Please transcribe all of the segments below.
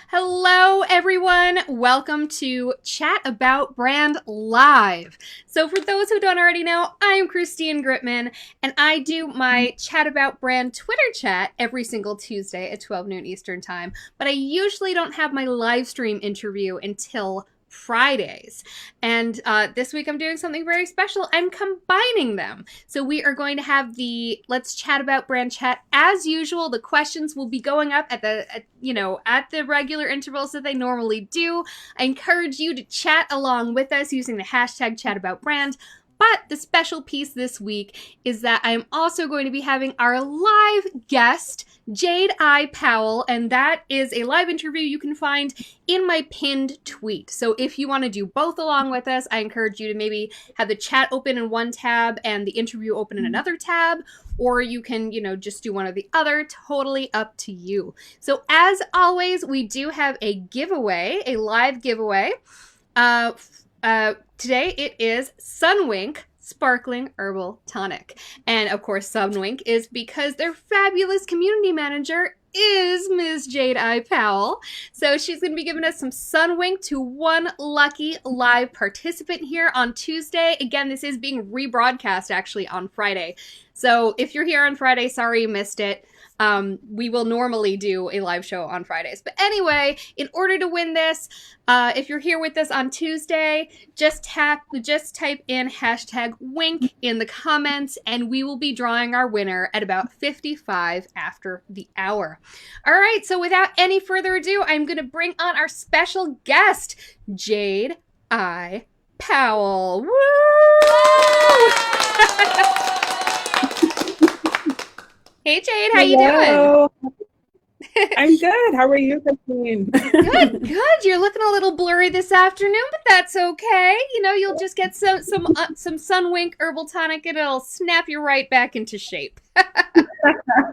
Hello, everyone. Welcome to Chat About Brand Live. So for those who don't already know, I'm Christine Gritmon, and I do my Chat About Brand Twitter chat every single Tuesday at 12 noon Eastern Time, but I usually don't have my live stream interview until Fridays. And this week I'm doing something very special. I'm combining them. So we are going to have the Let's Chat About Brand chat as usual. The questions will be going up at the regular intervals that they normally do. I encourage you to chat along with us using the hashtag #ChatAboutBrand. But the special piece this week is that I am also going to be having our live guest, Jayde Powell, and that is a live interview you can find in my pinned tweet. So if you want to do both along with us, I encourage you to maybe have the chat open in one tab and the interview open in another tab, or you can, just do one or the other, totally up to you. So as always, we do have a giveaway, a live giveaway. Today it is Sunwink Sparkling Herbal Tonic. And of course, Sunwink is because their fabulous community manager is Ms. Jayde Powell. So she's going to be giving us some Sunwink to one lucky live participant here on Tuesday. Again, this is being rebroadcast actually on Friday. So if you're here on Friday, sorry you missed it. We will normally do a live show on Fridays. But anyway, in order to win this, if you're here with us on Tuesday, just type in #wink in the comments, and we will be drawing our winner at about 55 after the hour. All right, so without any further ado, I'm going to bring on our special guest, Jayde Powell. Woo! Hey, Jayde, how you doing? I'm good. How are you, Christine? Good. You're looking a little blurry this afternoon, but that's okay. You'll just get some Sunwink herbal tonic, and it'll snap you right back into shape.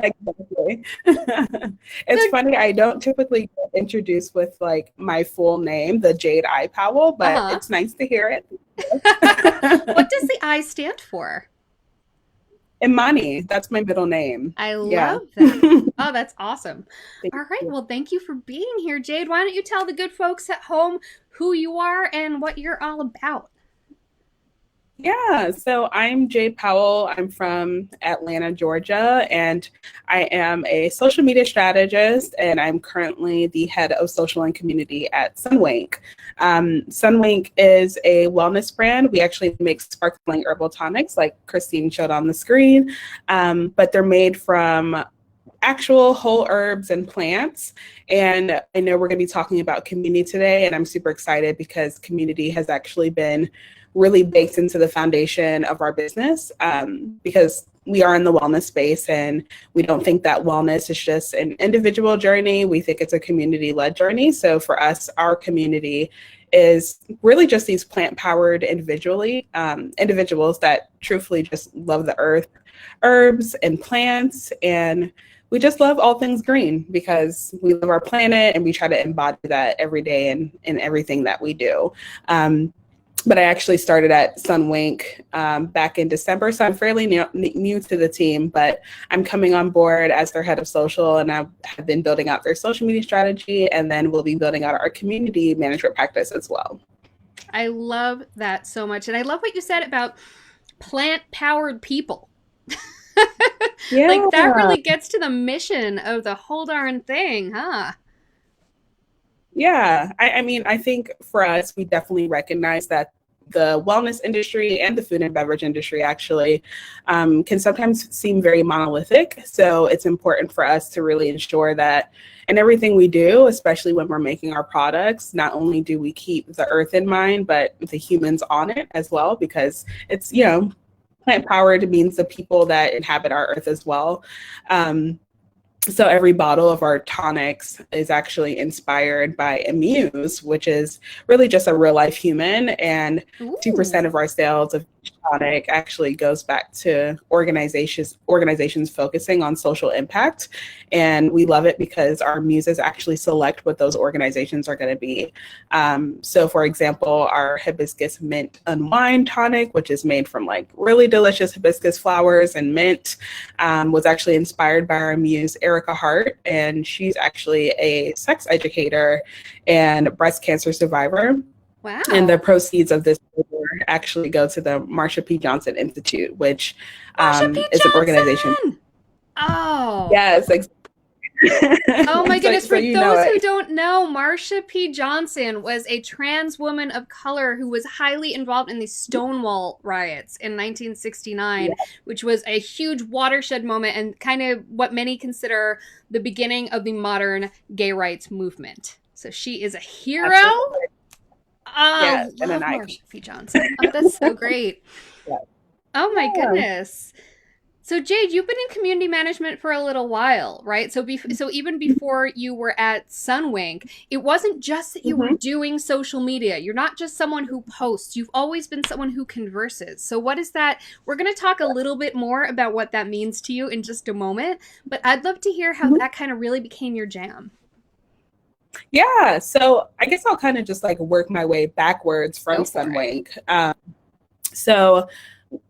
Exactly. It's funny. I don't typically get introduced with my full name, the Jayde Powell, but It's nice to hear it. What does the I stand for? Imani, that's my middle name. I love that. Oh, that's awesome. All right. Well, thank you for being here, Jayde. Why don't you tell the good folks at home who you are and what you're all about? Yeah, so I'm Jayde Powell. I'm from Atlanta, Georgia, and I am a social media strategist, and I'm currently the head of social and community at Sunwink. Sunwink is a wellness brand. We actually make sparkling herbal tonics like Christine showed on the screen, but they're made from actual whole herbs and plants. And I know we're going to be talking about community today, and I'm super excited because community has actually been really baked into the foundation of our business, because we are in the wellness space, and we don't think that wellness is just an individual journey. We think it's a community-led journey. So for us, our community is really just these plant-powered individuals that truthfully just love the earth, herbs and plants, and we just love all things green because we love our planet, and we try to embody that every day in everything that we do. But I actually started at Sunwink back in December, so I'm fairly new to the team, but I'm coming on board as their head of social, and I have been building out their social media strategy, and then we'll be building out our community management practice as well. I love that so much, and I love what you said about plant-powered people. Yeah. That really gets to the mission of the whole darn thing, huh? Yeah, I mean, I think for us, we definitely recognize that the wellness industry and the food and beverage industry actually can sometimes seem very monolithic. So it's important for us to really ensure that in everything we do, especially when we're making our products, not only do we keep the earth in mind, but the humans on it as well, because it's, plant-powered means the people that inhabit our earth as well. So every bottle of our tonics is actually inspired by a muse, which is really just a real life human. And 2% of our sales of tonic actually goes back to organizations focusing on social impact, and we love it because our muses actually select what those organizations are going to be. So for example, our hibiscus mint unwind tonic, which is made from like really delicious hibiscus flowers and mint, was actually inspired by our muse Erica Hart, and she's actually a sex educator and breast cancer survivor. Wow. And the proceeds of this actually go to the Marsha P. Johnson Institute, which is an organization. Oh. Yes. Oh my goodness. For those who don't know, Marsha P. Johnson was a trans woman of color who was highly involved in the Stonewall riots in 1969, which was a huge watershed moment and kind of what many consider the beginning of the modern gay rights movement. So she is a hero. Absolutely. Oh, yes, love Marsha P. Johnson. Oh, that's so great. Yeah. Oh my goodness. So Jayde, you've been in community management for a little while, right? So even before you were at Sunwink, it wasn't just that you were doing social media. You're not just someone who posts. You've always been someone who converses. So what is that? We're going to talk a little bit more about what that means to you in just a moment, but I'd love to hear how that kind of really became your jam. Yeah, so I guess I'll kind of just like work my way backwards from Sunwink. So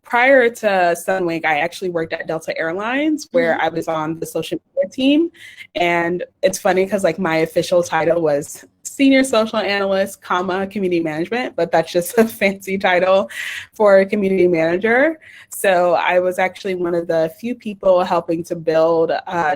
prior to Sunwink, I actually worked at Delta Airlines, where I was on the social media team. And it's funny because like my official title was senior social analyst, community management, but that's just a fancy title for a community manager. So I was actually one of the few people helping to build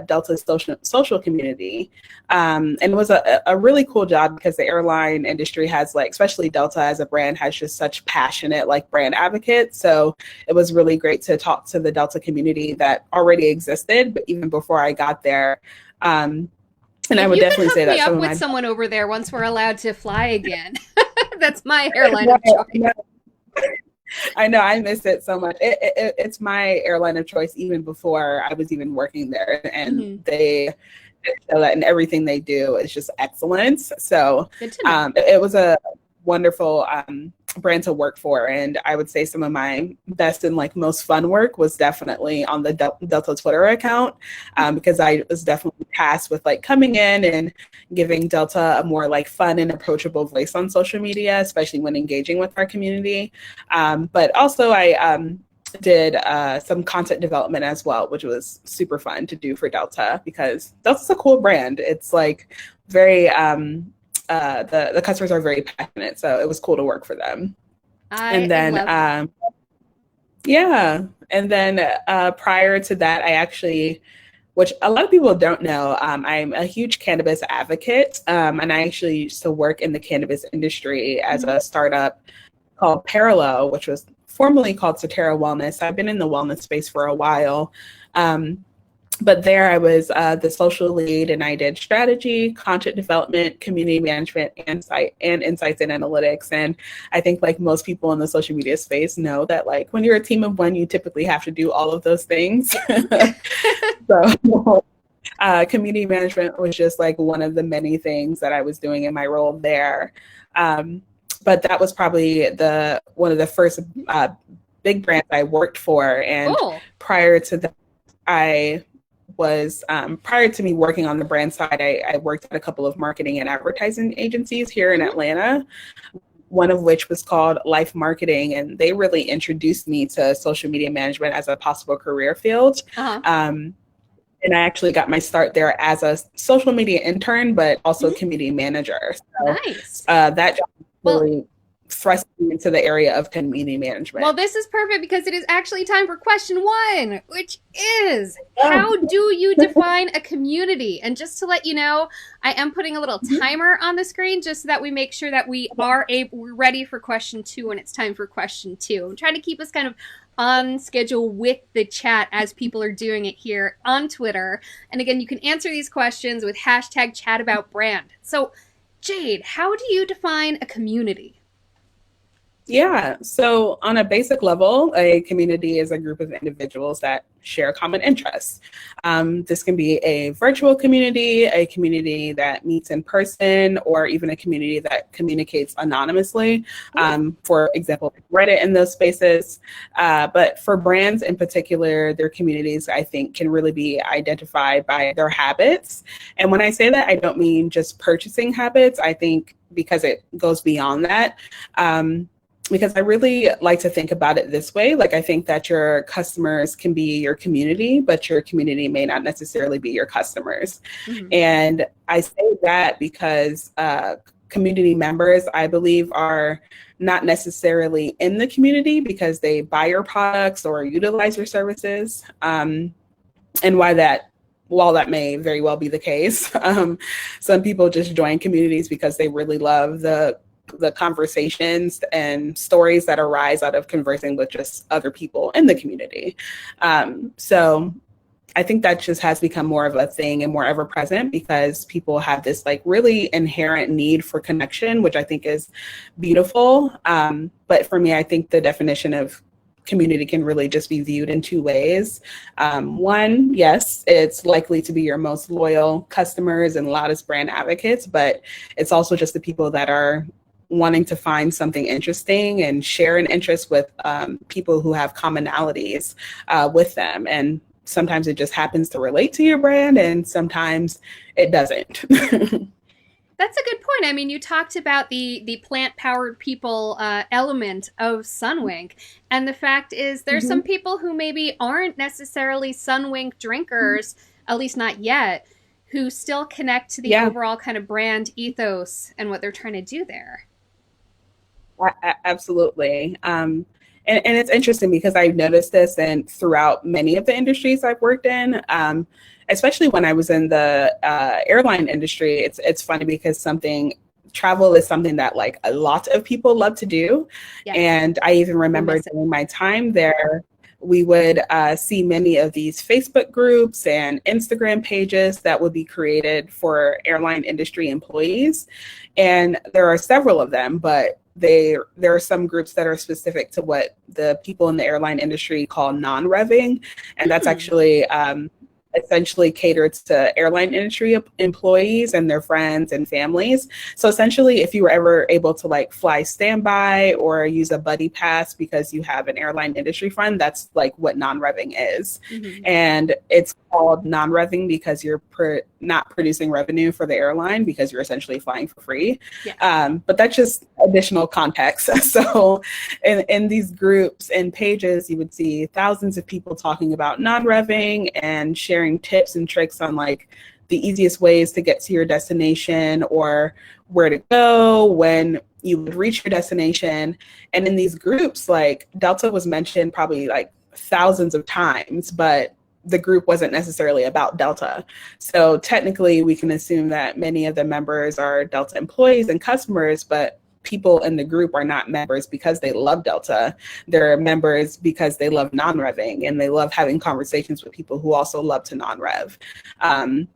Delta's social community. And it was a really cool job because the airline industry has like, especially Delta as a brand, has just such passionate like brand advocates. So it was really great to talk to the Delta community that already existed, but even before I got there. And I would definitely say that you can hook me up with someone over there once we're allowed to fly again. That's my airline of choice. I know, I miss it so much. It's my airline of choice even before I was even working there, and they show that in everything they do is just excellence. So it was a wonderful brand to work for, and I would say some of my best and like most fun work was definitely on the Delta Twitter account, because I was definitely tasked with like coming in and giving Delta a more like fun and approachable voice on social media, especially when engaging with our community. But also I did some content development as well, which was super fun to do for Delta because Delta's a cool brand. It's like very the customers are very passionate, so it was cool to work for them. And then prior to that, I actually, which a lot of people don't know, I'm a huge cannabis advocate, and I actually used to work in the cannabis industry as a startup called Parallel, which was formerly called Sotera Wellness. I've been in the wellness space for a while. But there I was the social lead, and I did strategy, content development, community management, insights and analytics. And I think like most people in the social media space know that like when you're a team of one, you typically have to do all of those things. So community management was just like one of the many things that I was doing in my role there. But that was probably one of the first big brands I worked for. And prior to that, prior to me working on the brand side, I worked at a couple of marketing and advertising agencies here in Atlanta, one of which was called Life Marketing, and they really introduced me to social media management as a possible career field. And I actually got my start there as a social media intern, but also community manager. So that job really thrust me into the area of community management. Well, this is perfect because it is actually time for question 1, which is, how do you define a community? And just to let you know, I am putting a little timer on the screen just so that we make sure that we're ready for question 2 when it's time for question 2. I'm trying to keep us kind of on schedule with the chat as people are doing it here on Twitter. And again, you can answer these questions with #chat about brand. So Jayde, how do you define a community? Yeah. So on a basic level, a community is a group of individuals that share common interests. This can be a virtual community, a community that meets in person, or even a community that communicates anonymously. For example, Reddit in those spaces. But for brands in particular, their communities, I think, can really be identified by their habits. And when I say that, I don't mean just purchasing habits. I think because it goes beyond that. Because I really like to think about it this way. Like, I think that your customers can be your community, but your community may not necessarily be your customers. Mm-hmm. And I say that because community members, I believe, are not necessarily in the community because they buy your products or utilize your services. And while that may very well be the case, some people just join communities because they really love the conversations and stories that arise out of conversing with just other people in the community. So I think that just has become more of a thing and more ever present because people have this like really inherent need for connection, which I think is beautiful. But for me, I think the definition of community can really just be viewed in two ways. One, yes, it's likely to be your most loyal customers and loudest brand advocates, but it's also just the people that are wanting to find something interesting and share an interest with people who have commonalities with them. And sometimes it just happens to relate to your brand and sometimes it doesn't. That's a good point. I mean, you talked about the plant-powered people element of Sunwink, and the fact is there's some people who maybe aren't necessarily Sunwink drinkers, at least not yet, who still connect to the overall kind of brand ethos and what they're trying to do there. Absolutely. And it's interesting because I've noticed this and throughout many of the industries I've worked in, especially when I was in the airline industry. It's funny because travel is something that like a lot of people love to do. Yeah. And I even remember during my time there, we would see many of these Facebook groups and Instagram pages that would be created for airline industry employees. And there are several of them, but there are some groups that are specific to what the people in the airline industry call non-revving. And that's actually essentially catered to airline industry employees and their friends and families. So essentially, if you were ever able to like fly standby or use a buddy pass because you have an airline industry friend, that's like what non-revving is. Mm-hmm. And it's called non-revving because you're not producing revenue for the airline because you're essentially flying for free. Yeah. But that's just additional context. So in these groups and pages, you would see thousands of people talking about non-revving and sharing tips and tricks on like the easiest ways to get to your destination or where to go when you would reach your destination. And in these groups, like Delta was mentioned probably like thousands of times, but the group wasn't necessarily about Delta. So technically we can assume that many of the members are Delta employees and customers, but people in the group are not members because they love Delta. They're members because they love non-revving and they love having conversations with people who also love to non-rev. And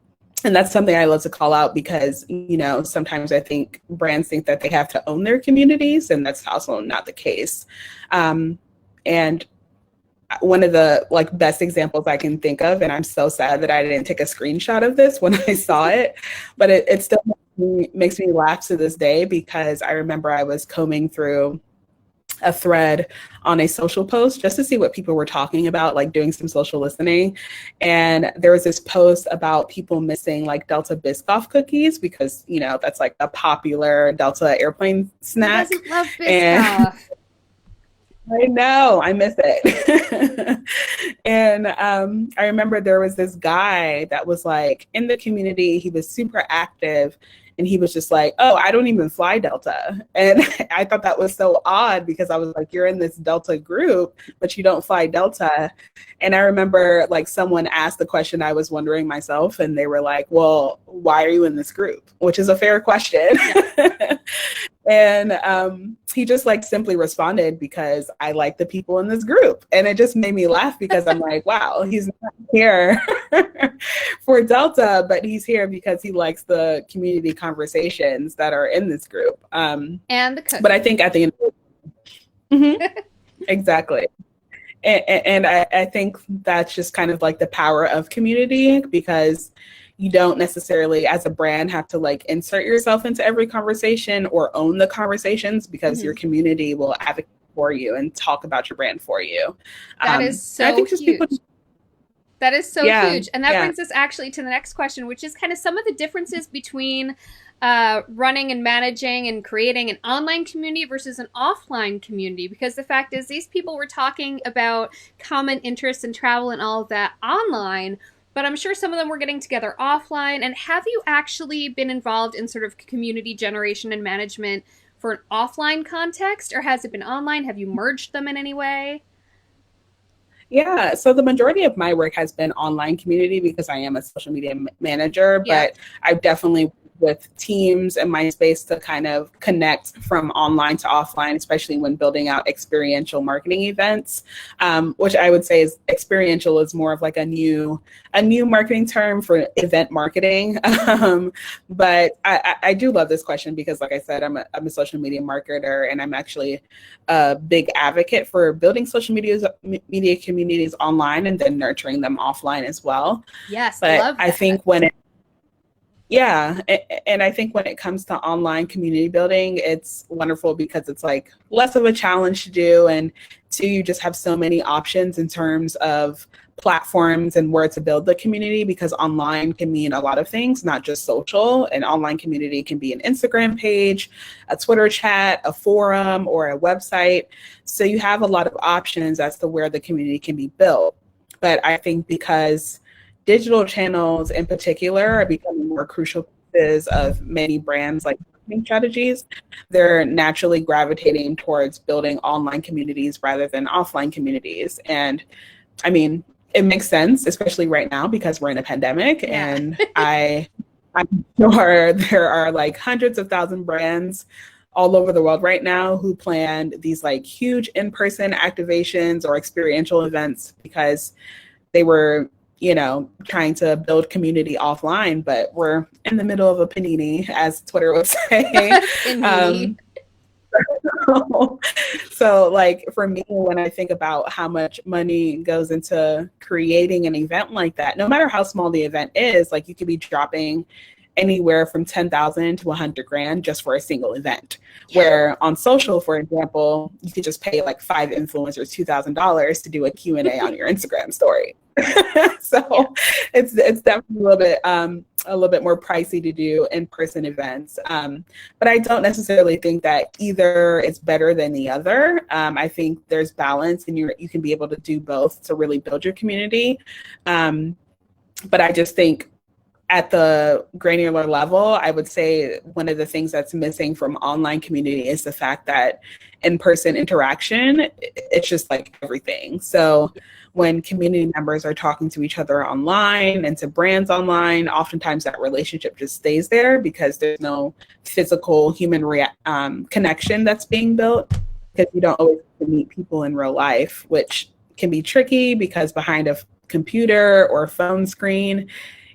that's something I love to call out because, you know, sometimes I think brands think that they have to own their communities, and that's also not the case. And one of the like best examples I can think of, and I'm so sad that I didn't take a screenshot of this when I saw it, but it still makes me laugh to this day because I remember I was combing through a thread on a social post just to see what people were talking about, like doing some social listening. And there was this post about people missing like Delta Biscoff cookies because, you know, that's like a popular Delta airplane snack. Who doesn't love Biscoff? I know, I miss it. And I remember there was this guy that was like in the community, he was super active. And he was just like, oh, I don't even fly Delta. And I thought that was so odd because I was like, you're in this Delta group, but you don't fly Delta. And I remember like someone asked the question I was wondering myself, and they were like, well, why are you in this group? Which is a fair question. And he just like simply responded because I like the people in this group. And it just made me laugh because I'm like, wow, he's not here for Delta, but he's here because he likes the community conversations that are in this group. And the cookies. But I think at the end of Mhm. Exactly. And I think that's just kind of like the power of community, because you don't necessarily as a brand have to like insert yourself into every conversation or own the conversations, because your community will advocate for you and talk about your brand for you. That is I so think just people, huge. That is so yeah, huge. And that yeah. brings us actually to the next question, which is kind of some of the differences between running and managing and creating an online community versus an offline community. Because the fact is, these people were talking about common interests and travel and all of that online, but I'm sure some of them were getting together offline. And have you actually been involved in sort of community generation and management for an offline context, or has it been online? Have you merged them in any way? Yeah, so the majority of my work has been online community because I am a social media manager, Yep. but I've definitely with teams in my space to kind of connect from online to offline, especially when building out experiential marketing events, which I would say is experiential is more of like a new marketing term for event marketing. But I do love this question because, like I said, I'm a social media marketer, and I'm actually a big advocate for building social media communities online and then nurturing them offline as well. Yes, But love I that. think when it yeah, and I think when it comes to online community building, it's wonderful because it's like less of a challenge to do, and two, you just have so many options in terms of platforms and where to build the community, because online can mean a lot of things, not just social. An online community can be an Instagram page, a Twitter chat, a forum, or a website. So you have a lot of options as to where the community can be built. But I think because digital channels in particular are becoming more crucial pieces of many brands like marketing strategies, they're naturally gravitating towards building online communities rather than offline communities. And I mean, it makes sense, especially right now because we're in a pandemic. Yeah. And I'm sure there are like hundreds of thousand brands all over the world right now who planned these like huge in-person activations or experiential events because they were, trying to build community offline, but we're in the middle of a panini, as Twitter would say. Panini. So like for me, when I think about how much money goes into creating an event like that, no matter how small the event is, like you could be dropping anywhere from 10,000 to 100 grand just for a single event. Yeah. Where on social, for example, you could just pay like 5 influencers $2,000 to do a Q&A on your Instagram story. So yeah. It's definitely a little bit more pricey to do in-person events. But I don't necessarily think that either is better than the other. I think there's balance, and you can be able to do both to really build your community. But I just think at the granular level, I would say one of the things that's missing from online community is the fact that in-person interaction, it's just like everything. So when community members are talking to each other online and to brands online, oftentimes that relationship just stays there because there's no physical human connection that's being built, because you don't always get to meet people in real life, which can be tricky because behind a computer or a phone screen,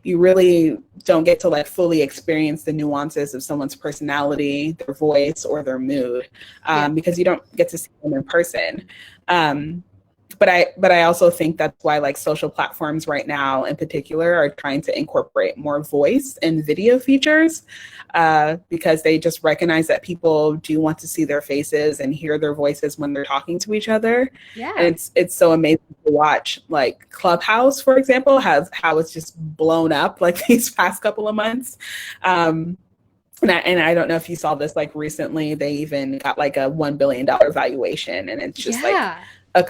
you really don't get to like fully experience the nuances of someone's personality, their voice, or their mood, because you don't get to see them in person. But I also think that's why like social platforms right now in particular are trying to incorporate more voice and video features, because they just recognize that people do want to see their faces and hear their voices when they're talking to each other. Yeah. And it's so amazing to watch, like Clubhouse, for example, how it's just blown up like these past couple of months. And I don't know if you saw this, like recently, they even got like a $1 billion valuation, and it's just like a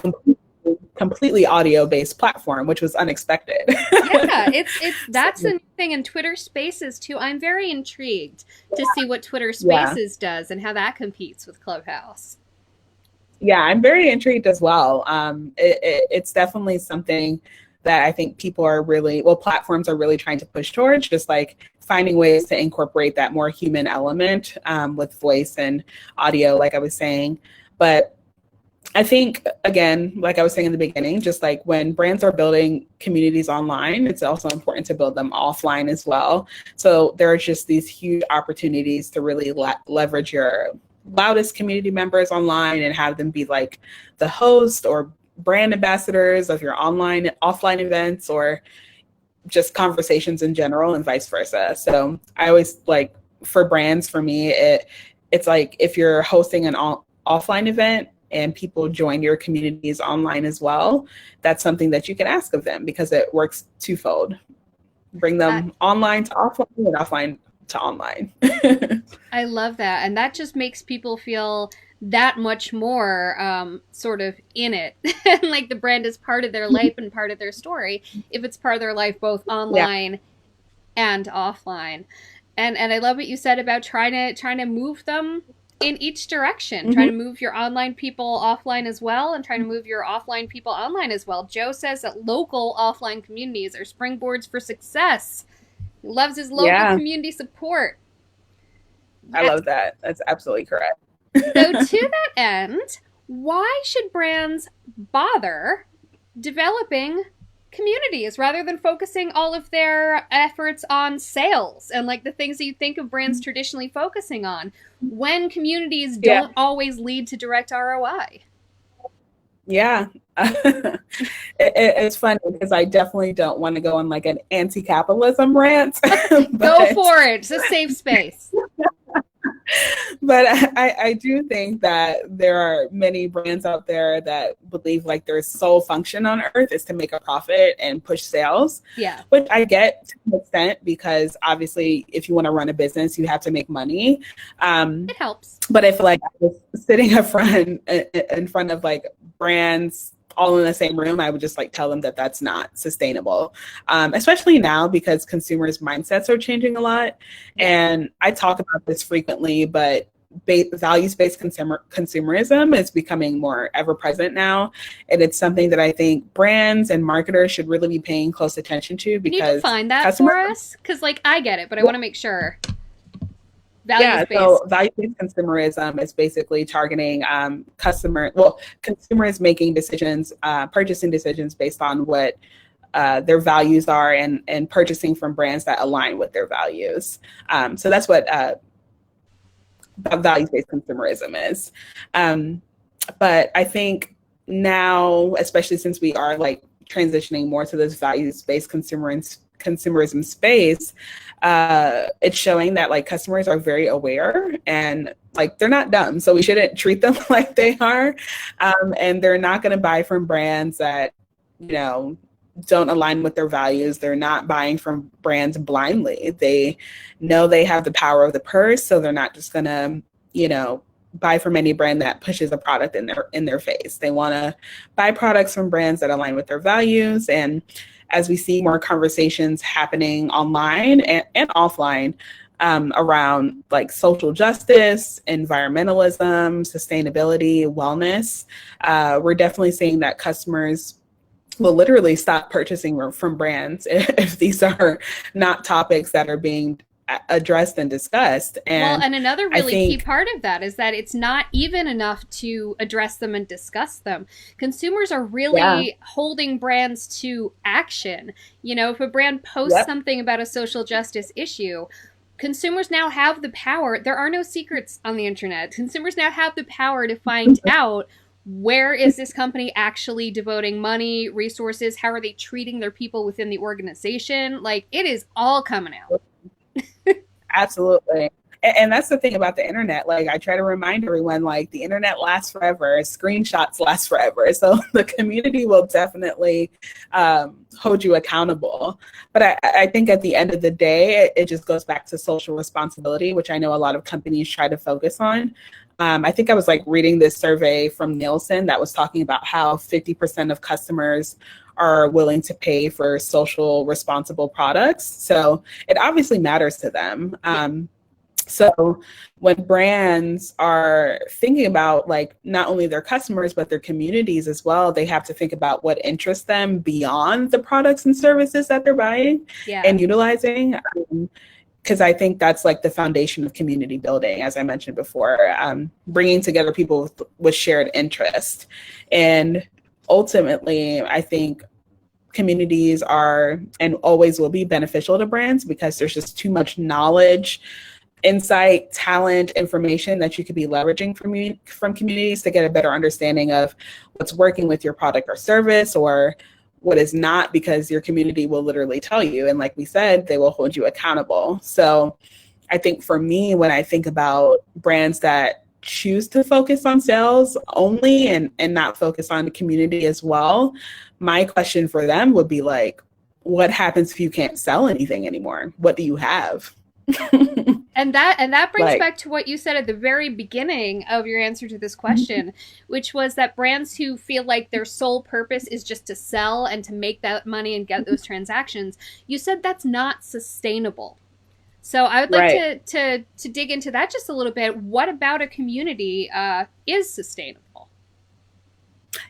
completely audio-based platform, which was unexpected. Yeah, that's a new thing in Twitter Spaces too. I'm very intrigued to see what Twitter Spaces does and how that competes with Clubhouse. Yeah, I'm very intrigued as well. It's definitely something that I think platforms are really trying to push towards, just like finding ways to incorporate that more human element with voice and audio, like I was saying. But I think, again, like I was saying in the beginning, just like when brands are building communities online, it's also important to build them offline as well. So there are just these huge opportunities to really leverage your loudest community members online and have them be like the host or brand ambassadors of your online, offline events, or just conversations in general, and vice versa. So I always like, for brands, for me, it's like if you're hosting an offline event and people join your communities online as well, that's something that you can ask of them because it works twofold. Bring them online to offline and offline to online. I love that. And that just makes people feel that much more sort of in it. Like the brand is part of their life and part of their story if it's part of their life both online and offline. And I love what you said about trying to move them in each direction, trying to move your online people offline as well and trying to move your offline people online as well. Joe says that local offline communities are springboards for success. He loves his local community support. I love that. That's absolutely correct. So to that end, why should brands bother developing communities rather than focusing all of their efforts on sales and like the things that you think of brands traditionally focusing on when communities don't always lead to direct ROI? Yeah. It's funny because I definitely don't want to go on like an anti-capitalism rant. Go for it. It's a safe space. But I do think that there are many brands out there that believe like their sole function on earth is to make a profit and push sales. Yeah. Which I get to an extent because obviously if you want to run a business, you have to make money. It helps. But I feel like I was sitting in front of like brands all in the same room, I would just like tell them that that's not sustainable, especially now because consumers' mindsets are changing a lot. And I talk about this frequently, but values-based consumerism is becoming more ever present now. And it's something that I think brands and marketers should really be paying close attention to because you need to find that for us because like I get it, but I want to make sure. So value-based consumerism is basically targeting consumers making decisions, purchasing decisions based on what their values are and purchasing from brands that align with their values. So that's what values-based consumerism is. But I think now, especially since we are like transitioning more to this values-based consumerism space, it's showing that like customers are very aware and like they're not dumb, so we shouldn't treat them like they are, and they're not going to buy from brands that don't align with their values. They're not buying from brands blindly. They know they have the power of the purse, so they're not just going to buy from any brand that pushes a product in their face. They want to buy products from brands that align with their values. And as we see more conversations happening online and offline around like social justice, environmentalism, sustainability, wellness, we're definitely seeing that customers will literally stop purchasing from brands if these are not topics that are being addressed and discussed. And another really key part of that is that it's not even enough to address them and discuss them. Consumers are really holding brands to action. If a brand posts something about a social justice issue, consumers now have the power. There are no secrets on the internet. Consumers now have the power to find out where is this company actually devoting money, resources, how are they treating their people within the organization. Like, it is all coming out. Absolutely. And that's the thing about the internet. Like, I try to remind everyone, like, the internet lasts forever. Screenshots last forever. So the community will definitely hold you accountable. But I think at the end of the day, it just goes back to social responsibility, which I know a lot of companies try to focus on. I think I was like reading this survey from Nielsen that was talking about how 50% of customers are willing to pay for social responsible products. So it obviously matters to them. So when brands are thinking about like not only their customers, but their communities as well, they have to think about what interests them beyond the products and services that they're buying and utilizing. Because I think that's like the foundation of community building, as I mentioned before, bringing together people with shared interest. And ultimately, I think communities are and always will be beneficial to brands because there's just too much knowledge insight, talent, information that you could be leveraging from communities to get a better understanding of what's working with your product or service or what is not, because your community will literally tell you. And like we said, they will hold you accountable. So I think for me, when I think about brands that choose to focus on sales only and not focus on the community as well, my question for them would be like, what happens if you can't sell anything anymore? What do you have? And that brings Like, back to what you said at the very beginning of your answer to this question, which was that brands who feel like their sole purpose is just to sell and to make that money and get those transactions, you said that's not sustainable. So I would like right. to dig into that just a little bit. What about a community is sustainable?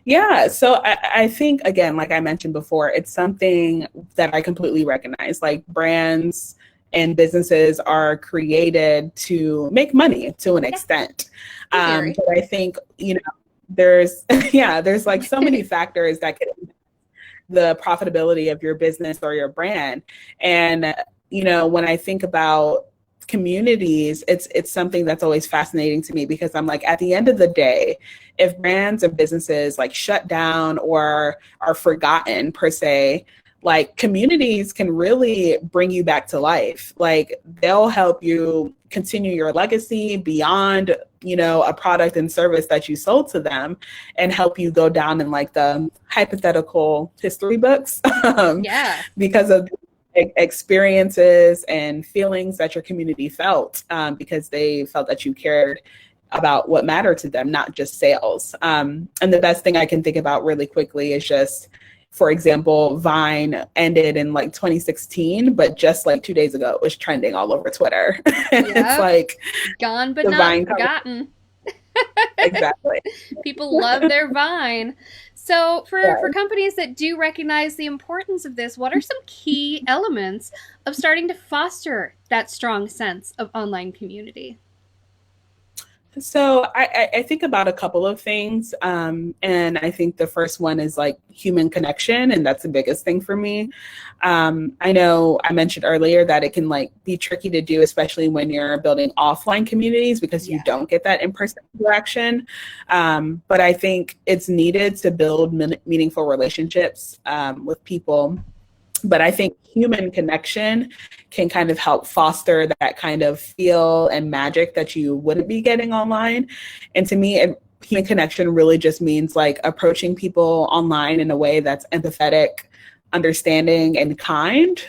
Yeah. So I think, again, like I mentioned before, it's something that I completely recognize. Like brands and businesses are created to make money to an extent. But I think, there's, yeah, there's like so many factors that could impact the profitability of your business or your brand. And, when I think about communities, it's something that's always fascinating to me, because I'm like, at the end of the day, if brands and businesses like shut down or are forgotten per se, like communities can really bring you back to life. Like they'll help you continue your legacy beyond, a product and service that you sold to them, and help you go down in like the hypothetical history books because of experiences and feelings that your community felt, because they felt that you cared about what mattered to them, not just sales. And the best thing I can think about really quickly is just, for example, Vine ended in like 2016, but just like 2 days ago, it was trending all over Twitter. And it's like gone but not forgotten. Exactly. People love their Vine. So for companies that do recognize the importance of this, what are some key elements of starting to foster that strong sense of online community? So I think about a couple of things. And I think the first one is like human connection. And that's the biggest thing for me. I know I mentioned earlier that it can like be tricky to do, especially when you're building offline communities, because you don't get that in-person interaction. But I think it's needed to build meaningful relationships with people. But I think human connection can kind of help foster that kind of feel and magic that you wouldn't be getting online. And to me, human connection really just means like approaching people online in a way that's empathetic, understanding, and kind,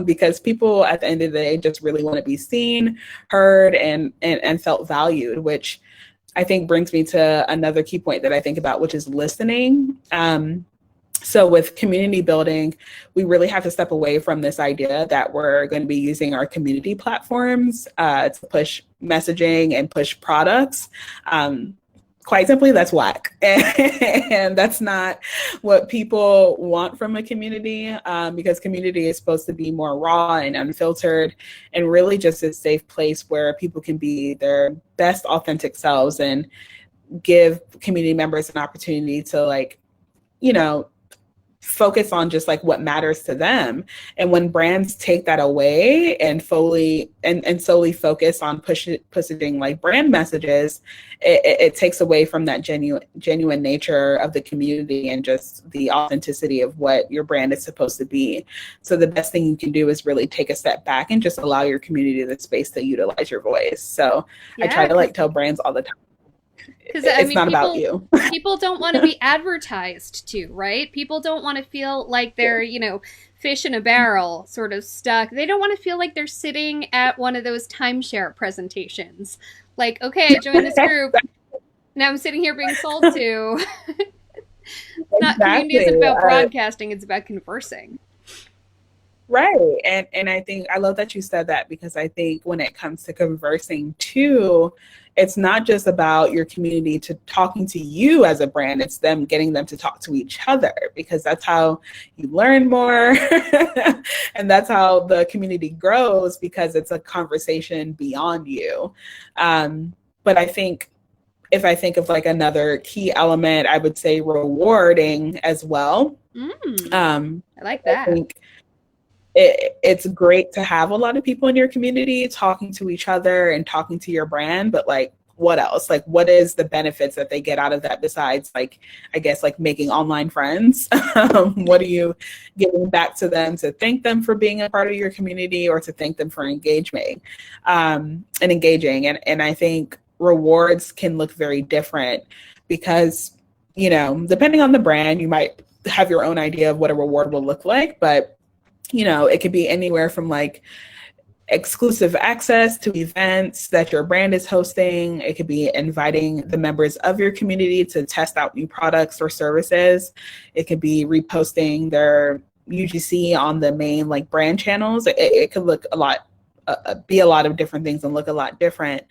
because people at the end of the day just really want to be seen, heard, and felt valued, which I think brings me to another key point that I think about, which is listening. So with community building, we really have to step away from this idea that we're going to be using our community platforms to push messaging and push products. Quite simply, that's whack. And that's not what people want from a community, because community is supposed to be more raw and unfiltered, and really just a safe place where people can be their best authentic selves and give community members an opportunity to like, focus on just like what matters to them. And when brands take that away and solely focus on pushing like brand messages, it takes away from that genuine nature of the community and just the authenticity of what your brand is supposed to be. So the best thing you can do is really take a step back and just allow your community the space to utilize your voice. So I try to like tell brands all the time, because it's not about you. People don't want to be advertised to, right? People don't want to feel like they're, fish in a barrel sort of stuck. They don't want to feel like they're sitting at one of those timeshare presentations. Like, okay, I joined this group. Now I'm sitting here being sold to. Community isn't about broadcasting, it's about conversing. Right. And I think I love that you said that, because I think when it comes to conversing too, it's not just about your community to talking to you as a brand, it's getting them to talk to each other, because that's how you learn more. And that's how the community grows, because it's a conversation beyond you. But I think if I think of like another key element, I would say rewarding as well. I like that. it's great to have a lot of people in your community talking to each other and talking to your brand, but like, what else? Like, what is the benefits that they get out of that besides, like, I guess, like making online friends? What are you giving back to them to thank them for being a part of your community or to thank them for engaging and engaging? And I think rewards can look very different because, you know, depending on the brand, you might have your own idea of what a reward will look like, but, you know, it could be anywhere from like exclusive access to events that your brand is hosting. It could be inviting the members of your community to test out new products or services. It could be reposting their UGC on the main like brand channels. It could look a lot, be a lot of different things and look a lot different.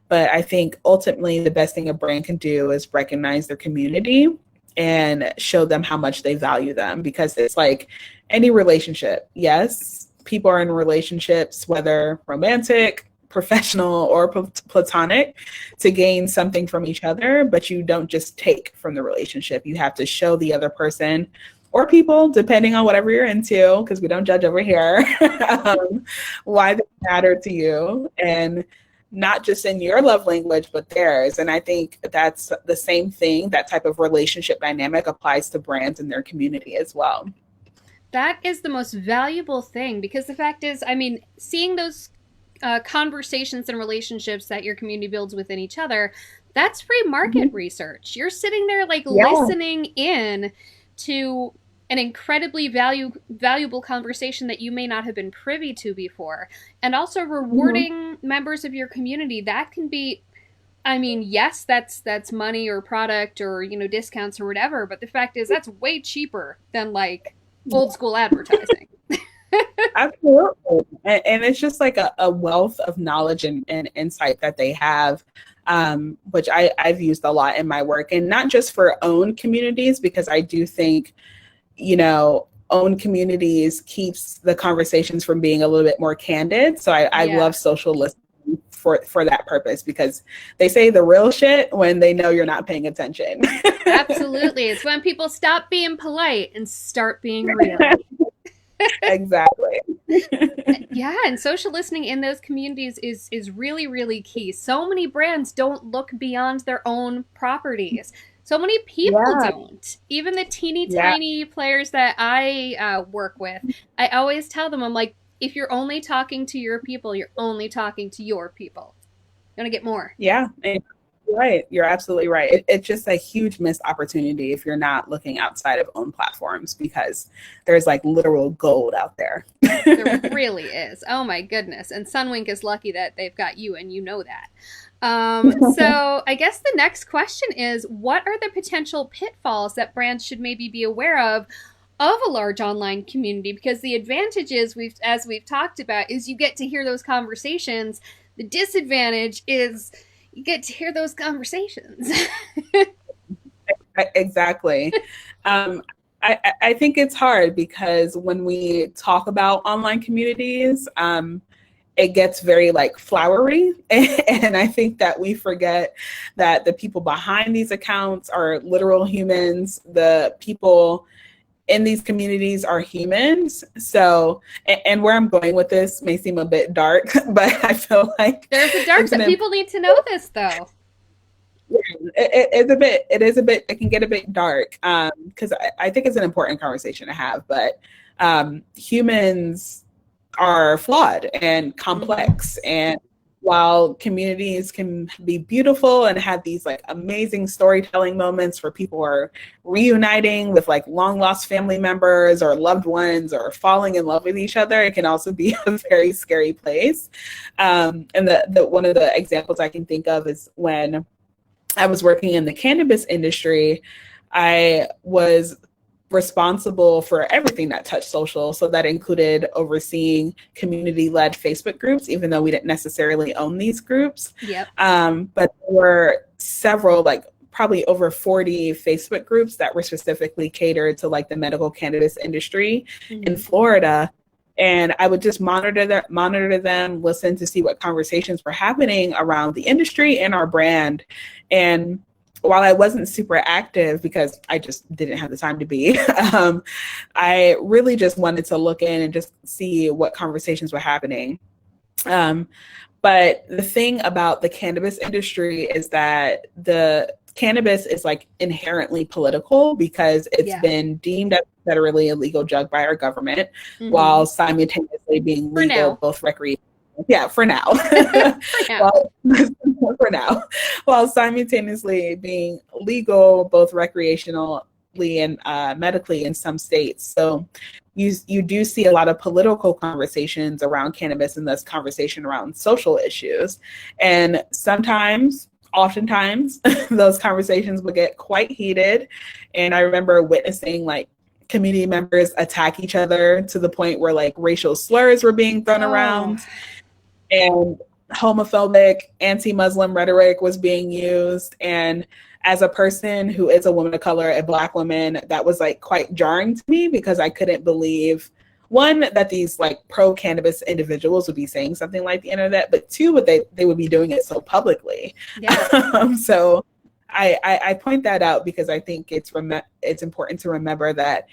But I think ultimately the best thing a brand can do is recognize their community and show them how much they value them, because it's like any relationship. Yes, people are in relationships, whether romantic, professional, or platonic, to gain something from each other, but you don't just take from the relationship. You have to show the other person or people, depending on whatever you're into, because we don't judge over here, why they matter to you, and not just in your love language, but theirs. And I think that's the same thing, that type of relationship dynamic applies to brands and their community as well. That is the most valuable thing, because the fact is, I mean, seeing those conversations and relationships that your community builds within each other, that's free market research. You're sitting there like listening in to an incredibly valuable conversation that you may not have been privy to before. And also rewarding members of your community. That can be, I mean, yes, that's money or product or, you know, discounts or whatever, but the fact is that's way cheaper than like old school advertising. Absolutely. And it's just like a wealth of knowledge and insight that they have, which I've used a lot in my work, and not just for own communities, because I do think, you know, own communities keeps the conversations from being a little bit more candid. So I love social listening for that purpose, because they say the real shit when they know you're not paying attention. Absolutely. It's when people stop being polite and start being real. Exactly. Yeah, and social listening in those communities is really, really key. So many brands don't look beyond their own properties. So many people don't. Even the teeny tiny players that I work with, I always tell them, I'm like, if you're only talking to your people, you're only talking to your people. You want to get more. Yeah, right. You're absolutely right. It's just a huge missed opportunity if you're not looking outside of own platforms, because there's like literal gold out there. There really is. Oh my goodness. And Sunwink is lucky that they've got you, and you know that. So I guess the next question is, what are the potential pitfalls that brands should maybe be aware of a large online community? Because the advantages as we've talked about is you get to hear those conversations. The disadvantage is you get to hear those conversations. Exactly. I think it's hard because when we talk about online communities, it gets very like flowery. And I think that we forget that the people behind these accounts are literal humans. The people in these communities are humans. So, and where I'm going with this may seem a bit dark, but I feel like there's a dark side. People need to know this though. It can get a bit dark, because I think it's an important conversation to have, but humans are flawed and complex. And while communities can be beautiful and have these like amazing storytelling moments where people are reuniting with like long lost family members or loved ones or falling in love with each other, it can also be a very scary place. And the one of the examples I can think of is when I was working in the cannabis industry. I was responsible for everything that touched social. So that included overseeing community-led Facebook groups, even though we didn't necessarily own these groups. Yep. But there were several, like probably over 40 Facebook groups that were specifically catered to like the medical cannabis industry in Florida. And I would just monitor them, listen to see what conversations were happening around the industry and our brand. And while I wasn't super active because I just didn't have the time to be, I really just wanted to look in and just see what conversations were happening. But the thing about the cannabis industry is that the cannabis is like inherently political because it's been deemed as a federally illegal drug by our government, while simultaneously being legal both recreational. Yeah, for now. For now, while simultaneously being legal both recreationally and medically in some states. So you do see a lot of political conversations around cannabis and thus conversation around social issues. And oftentimes, those conversations would get quite heated. And I remember witnessing like community members attack each other to the point where like racial slurs were being thrown around. And homophobic, anti-Muslim rhetoric was being used. And as a person who is a woman of color, a Black woman, that was like quite jarring to me because I couldn't believe, one, that these like pro-cannabis individuals would be saying something like the internet, but two, they would be doing it so publicly. Yeah. So I point that out because I think it's important to remember that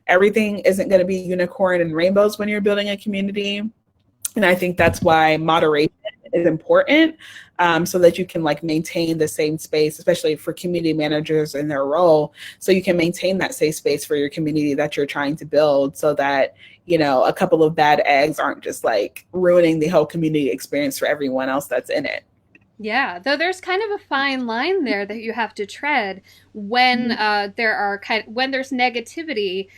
everything isn't going to be unicorn and rainbows when you're building a community. And I think that's why moderation is important, so that you can like maintain the same space, especially for community managers in their role. So you can maintain that safe space for your community that you're trying to build so that, you know, a couple of bad eggs aren't just like ruining the whole community experience for everyone else that's in it. Yeah, though there's kind of a fine line there that you have to tread when when there's negativity.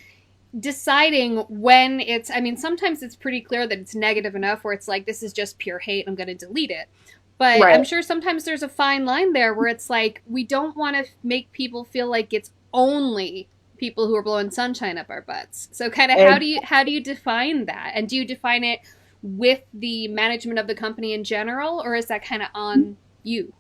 Deciding when it's, I mean, sometimes it's pretty clear that it's negative enough where it's like, this is just pure hate, I'm going to delete it. But I'm sure sometimes there's a fine line there where it's like, we don't want to make people feel like it's only people who are blowing sunshine up our butts. So kind of how do you define that? And do you define it with the management of the company in general, or is that kind of on you?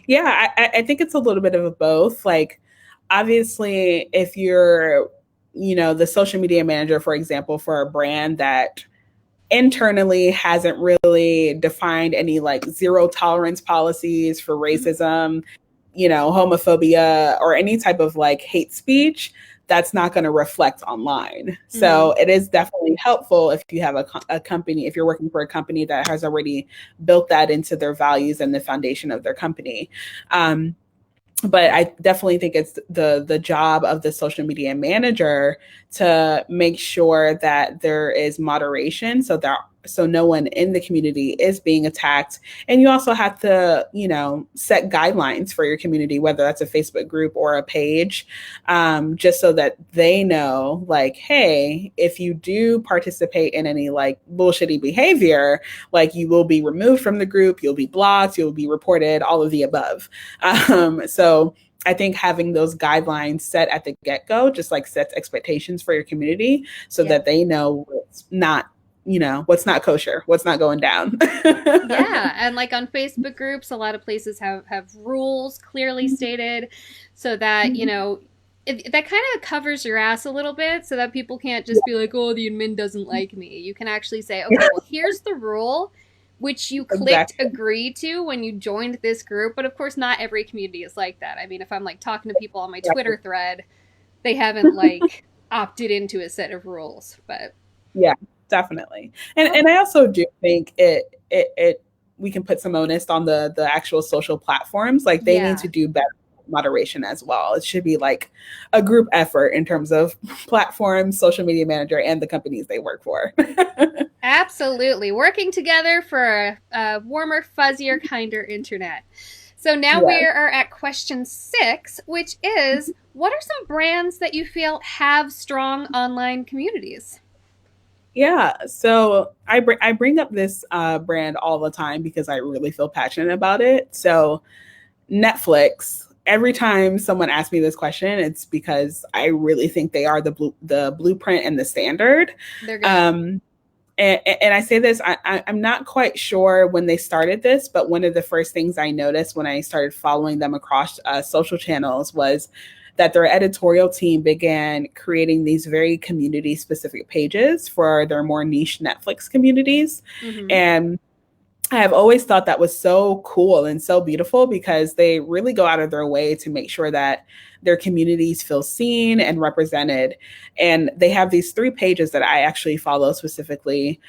Yeah, I think it's a little bit of a both. Like, obviously, if you're, you know, the social media manager, for example, for a brand that internally hasn't really defined any like zero tolerance policies for racism, you know, homophobia, or any type of like hate speech, that's not going to reflect online. So it is definitely helpful if you have a company, if you're working for a company that has already built that into their values and the foundation of their company. But I definitely think it's the job of the social media manager to make sure that there is moderation so no one in the community is being attacked. And you also have to, you know, set guidelines for your community, whether that's a Facebook group or a page, just so that they know, like, hey, if you do participate in any like bullshitty behavior, like you will be removed from the group, you'll be blocked, you'll be reported, all of the above. So I think having those guidelines set at the get-go just like sets expectations for your community so that they know what's not, you know, what's not kosher, what's not going down. Yeah. And like on Facebook groups, a lot of places have rules clearly stated so that, you know, that kind of covers your ass a little bit so that people can't just be like, oh, the admin doesn't like me. You can actually say, okay, well, here's the rule, which you clicked agree to when you joined this group. But of course, not every community is like that. I mean, if I'm like talking to people on my Twitter thread, they haven't like opted into a set of rules. But yeah, definitely. And I also do think we can put some onus on the actual social platforms. Like they need to do better moderation as well. It should be like a group effort in terms of platforms, social media manager, and the companies they work for. Absolutely. Working together for a warmer, fuzzier, kinder internet. So now we are at question 6, which is, what are some brands that you feel have strong online communities? Yeah, so I bring up this brand all the time because I really feel passionate about it. So Netflix, every time someone asks me this question, it's because I really think they are the blueprint and the standard. They're good. And I say this, I'm not quite sure when they started this, but one of the first things I noticed when I started following them across social channels was that their editorial team began creating these very community-specific pages for their more niche Netflix communities. And I have always thought that was so cool and so beautiful because they really go out of their way to make sure that their communities feel seen and represented. And they have these 3 pages that I actually follow specifically,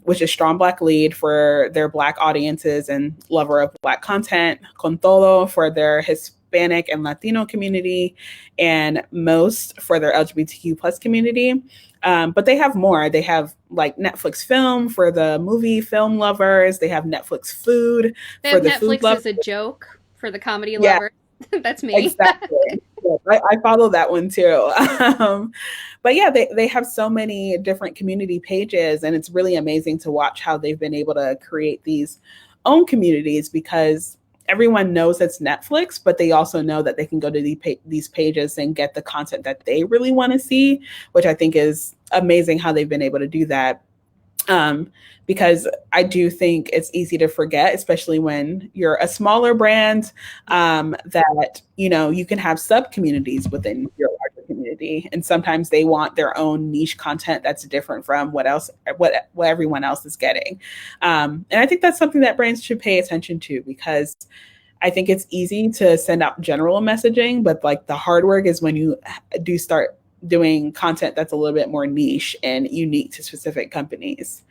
which is Strong Black Lead for their Black audiences and lover of Black content, Con Todo for their Hispanic and Latino community, and Most for their LGBTQ plus community. But they have more. They have like Netflix Film for the movie film lovers. They have Netflix Food They for have the Netflix food lovers. as a joke for the comedy Yeah, lover. That's me. exactly. I follow that one too. But yeah, they have so many different community pages, and it's really amazing to watch how they've been able to create these own communities because everyone knows it's Netflix, but they also know that they can go to these pages and get the content that they really want to see, which I think is amazing how they've been able to do that. Because I do think it's easy to forget, especially when you're a smaller brand, that, you know, you can have sub communities within your larger community. And sometimes they want their own niche content that's different from what everyone else is getting. And I think that's something that brands should pay attention to because I think it's easy to send out general messaging, but like the hard work is when you do start doing content that's a little bit more niche and unique to specific companies.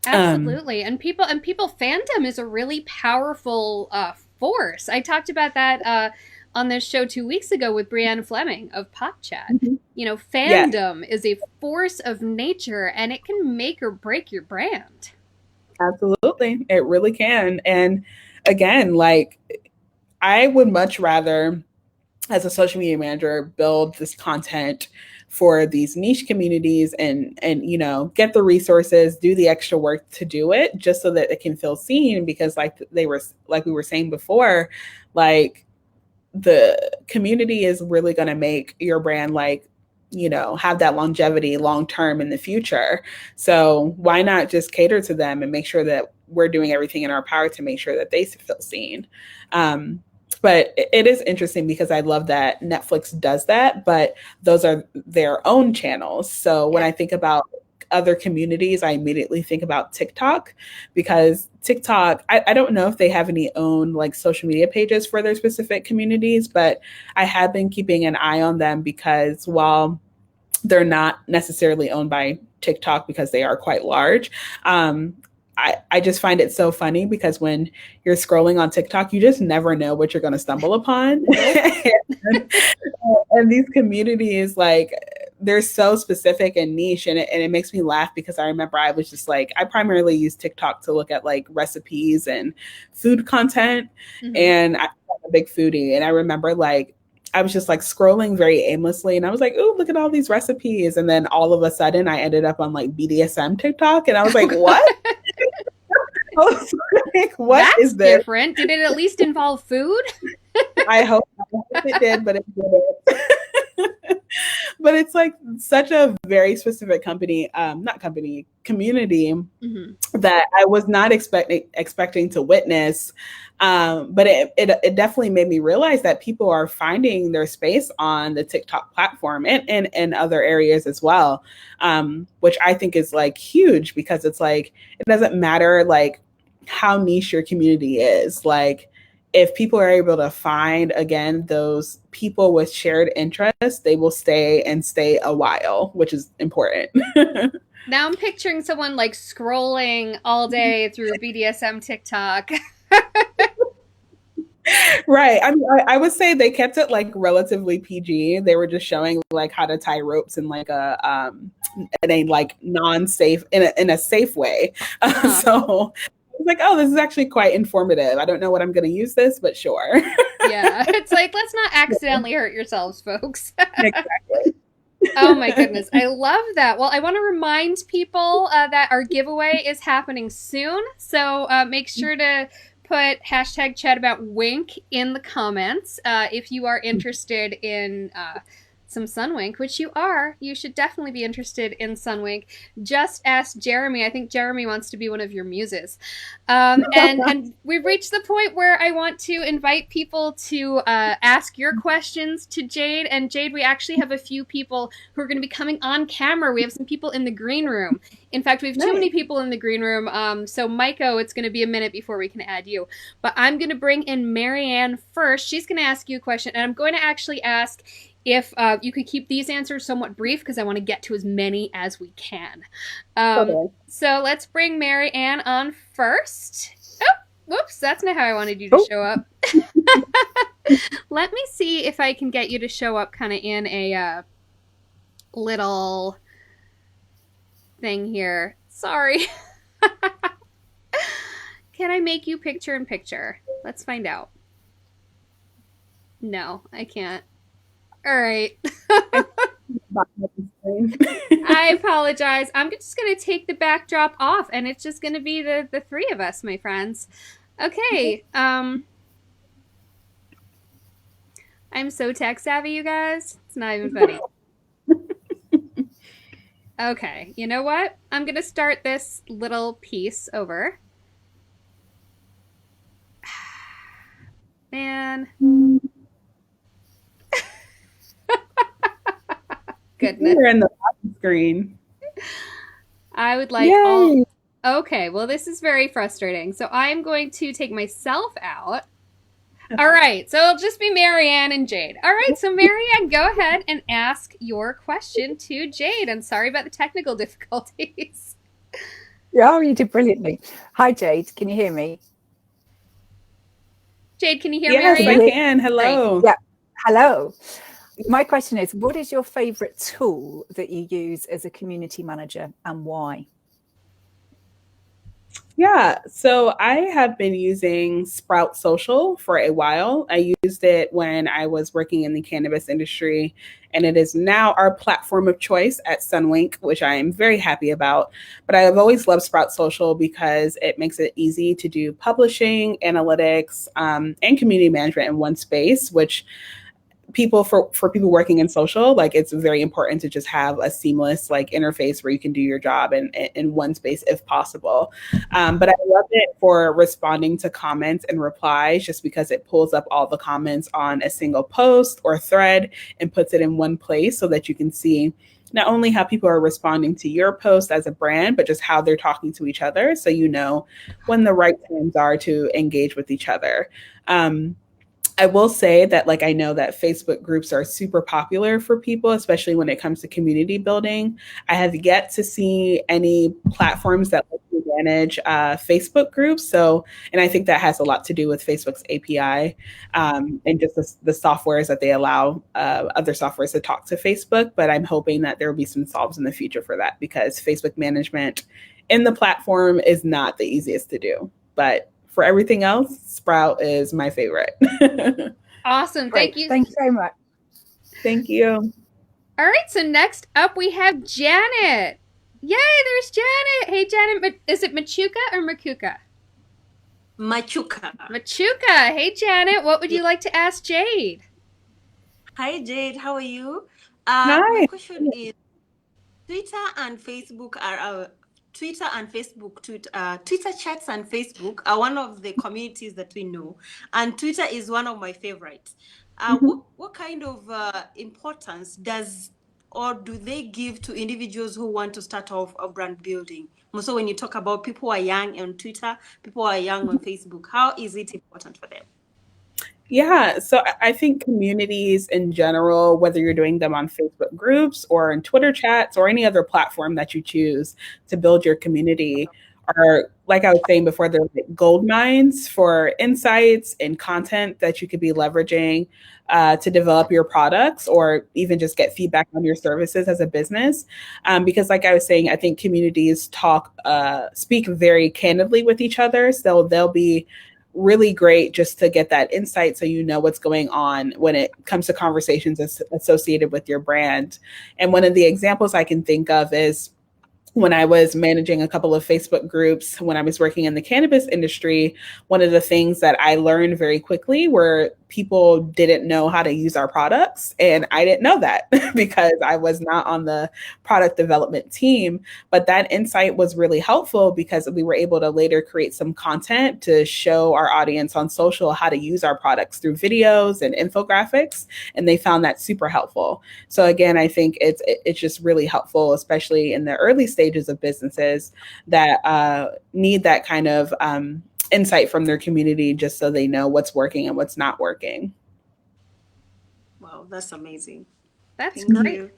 Absolutely. And people fandom is a really powerful force. I talked about that on this show 2 weeks ago with Brianne Fleming of Pop Chat. Mm-hmm. You know, fandom is a force of nature and it can make or break your brand. Absolutely. It really can. And again, like I would much rather as a social media manager build this content for these niche communities and you know get the resources, do the extra work to do it just so that it can feel seen because like we were saying before, like the community is really going to make your brand like you know have that longevity long term in the future. So why not just cater to them and make sure that we're doing everything in our power to make sure that they feel seen. But it is interesting because I love that Netflix does that, but those are their own channels. So when I think about other communities, I immediately think about TikTok because TikTok, I don't know if they have any own like social media pages for their specific communities, but I have been keeping an eye on them because while they're not necessarily owned by TikTok because they are quite large, I just find it so funny because when you're scrolling on TikTok, you just never know what you're going to stumble upon. and these communities, like, they're so specific and niche, and it makes me laugh because I remember I was just like, I primarily use TikTok to look at like recipes and food content, and I'm a big foodie, and I remember like I was just like scrolling very aimlessly and I was like, oh, look at all these recipes. And then all of a sudden I ended up on like BDSM TikTok and I was like, what? I was like, what is this? Different. Did it at least involve food? I hope it did, but it didn't. But it's like such a very specific community that I was not expecting to witness. But it definitely made me realize that people are finding their space on the TikTok platform and other areas as well, which I think is like huge because it's like, it doesn't matter like how niche your community is. Like, if people are able to find, again, those people with shared interests, they will stay a while, which is important. Now I'm picturing someone like scrolling all day through BDSM TikTok. Right. I mean, I would say they kept it like relatively PG. They were just showing like how to tie ropes in like in a like non-safe in a safe way. So I was like, oh, this is actually quite informative. I don't know what I'm going to use this, but sure. Yeah, it's like, let's not accidentally hurt yourselves, folks. Exactly. Oh my goodness, I love that. Well, I want to remind people that our giveaway is happening soon, so make sure to put #chat about wink in the comments if you are interested in some Sunwink, which you are, you should definitely be interested in Sunwink. Just ask Jeremy. I think Jeremy wants to be one of your muses. And we've reached the point where I want to invite people to ask your questions to Jayde. And Jayde, we actually have a few people who are going to be coming on camera. We have some people in the green room. In fact, we have too many people in the green room. So Maiko, it's going to be a minute before we can add you. But I'm going to bring in Marianne first. She's going to ask you a question. And I'm going to actually ask if you could keep these answers somewhat brief, because I want to get to as many as we can. Okay. So let's bring Marianne on first. Oh, whoops, that's not how I wanted you to show up. Let me see if I can get you to show up kind of in a little thing here. Sorry. Can I make you picture in picture? Let's find out. No, I can't. All right. I apologize. I'm just going to take the backdrop off, and it's just going to be the three of us, my friends. Okay. I'm so tech savvy, you guys. It's not even funny. Okay. You know what? I'm going to start this little piece over. Man. Goodness. You're in the screen. I would like all... Okay, well, this is very frustrating. So I'm going to take myself out. All right, so it'll just be Marianne and Jayde. All right, so Marianne, go ahead and ask your question to Jayde. And sorry about the technical difficulties. Yeah, you did brilliantly. Hi, Jayde. Can you hear me? Jayde, can you hear Marianne? Yes, I can. Hello. Right. Yeah, hello. My question is, what is your favorite tool that you use as a community manager, and why? Yeah, so I have been using Sprout Social for a while. I used it when I was working in the cannabis industry, and it is now our platform of choice at Sunwink, which I am very happy about. But I have always loved Sprout Social because it makes it easy to do publishing, analytics, and community management in one space, which for people working in social, like, it's very important to just have a seamless like interface where you can do your job in one space if possible. But I love it for responding to comments and replies, just because it pulls up all the comments on a single post or thread and puts it in one place so that you can see not only how people are responding to your post as a brand, but just how they're talking to each other, so you know when the right times are to engage with each other. I will say that, like, I know that Facebook groups are super popular for people, especially when it comes to community building. I have yet to see any platforms that let you manage Facebook groups. So, and I think that has a lot to do with Facebook's API and just the softwares that they allow other softwares to talk to Facebook. But I'm hoping that there will be some solves in the future for that, because Facebook management in the platform is not the easiest to do. But for everything else, Sprout is my favorite. Awesome. Great. Thank you. Thank you very much. Thank you. All right. So next up, we have Janet. Yay, there's Janet. Hey, Janet. Is it Machuca or Makuka? Machuca. Machuca. Hey, Janet. What would you like to ask Jayde? Hi, Jayde. How are you? Hi. My question is, Twitter and Facebook Twitter chats and Facebook are one of the communities that we know, and Twitter is one of my favorites. What kind of importance do they give to individuals who want to start off a brand building? Also, when you talk about people who are young on Twitter, people who are young on Facebook, how is it important for them? Yeah, so I think communities in general, whether you're doing them on Facebook groups or in Twitter chats or any other platform that you choose to build your community, are, like I was saying before, they're like gold mines for insights and content that you could be leveraging to develop your products, or even just get feedback on your services as a business. Because, like I was saying, I think communities speak very candidly with each other, so they'll be really great just to get that insight, so you know what's going on when it comes to conversations associated with your brand. And one of the examples I can think of is when I was managing a couple of Facebook groups when I was working in the cannabis industry. One of the things that I learned very quickly were people didn't know how to use our products. And I didn't know that because I was not on the product development team. But that insight was really helpful because we were able to later create some content to show our audience on social how to use our products through videos and infographics. And they found that super helpful. So again, I think it's just really helpful, especially in the early stages of businesses that need that kind of insight from their community, just so they know what's working and what's not working. Wow, that's amazing. That's Thank great. you.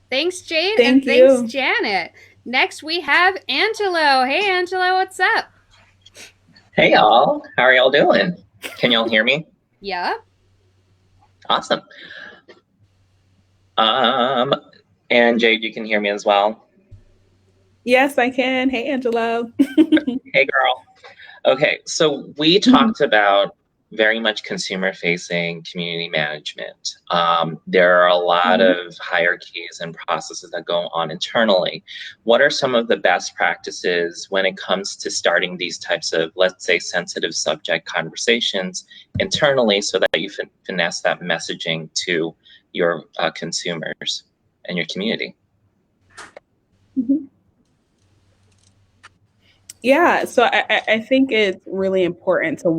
Thanks, Jade. Thank and you. Thanks, Janet. Next, we have Angelo. Hey, Angelo, what's up? Hey, y'all. How are y'all doing? Can y'all hear me? Yeah. Awesome. And Jade, you can hear me as well? Yes, I can. Hey, Angelo. Hey, girl. Okay, so we talked about very much consumer-facing community management. There are a lot of hierarchies and processes that go on internally. What are some of the best practices when it comes to starting these types of, let's say, sensitive subject conversations internally so that you finesse that messaging to your consumers and your community? Yeah, so I think it's really important to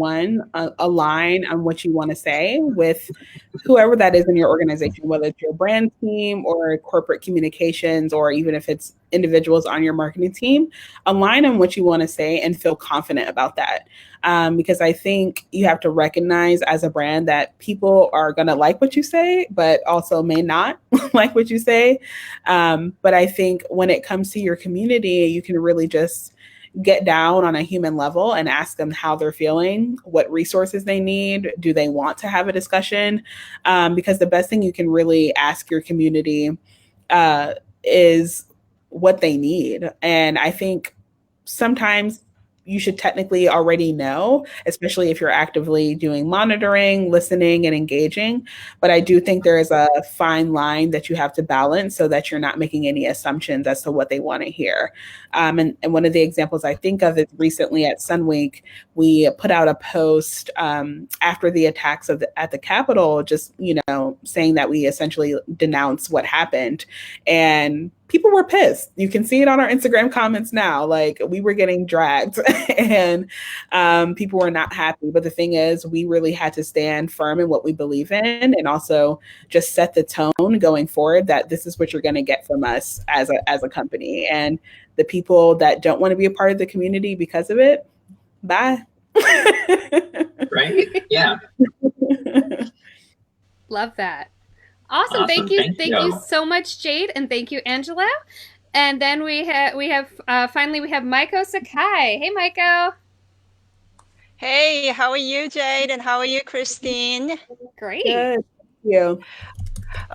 align on what you want to say with whoever that is in your organization, whether it's your brand team or corporate communications, or even if it's individuals on your marketing team. Align on what you want to say and feel confident about that. Because I think you have to recognize as a brand that people are going to like what you say, but also may not like what you say. But I think when it comes to your community, you can really just get down on a human level and ask them how they're feeling, what resources they need, do they want to have a discussion? Because the best thing you can really ask your community is what they need. And I think sometimes you should technically already know, especially if you're actively doing monitoring, listening, and engaging. But I do think there is a fine line that you have to balance so that you're not making any assumptions as to what they want to hear. And one of the examples I think of is recently at Sun Week, we put out a post after the attacks at the Capitol, just, saying that we essentially denounce what happened. And people were pissed. You can see it on our Instagram comments now. Like, we were getting dragged and people were not happy. But the thing is, we really had to stand firm in what we believe in and also just set the tone going forward that this is what you're going to get from us as a company. And the people that don't want to be a part of the community because of it, bye. Right? Yeah. Love that. Awesome. Thank you so much, Jade, and thank you, Angela. And then we have finally Maiko Sakai. Hey, Maiko. Hey, how are you, Jade, and how are you, Christine? Great. Good. Thank you.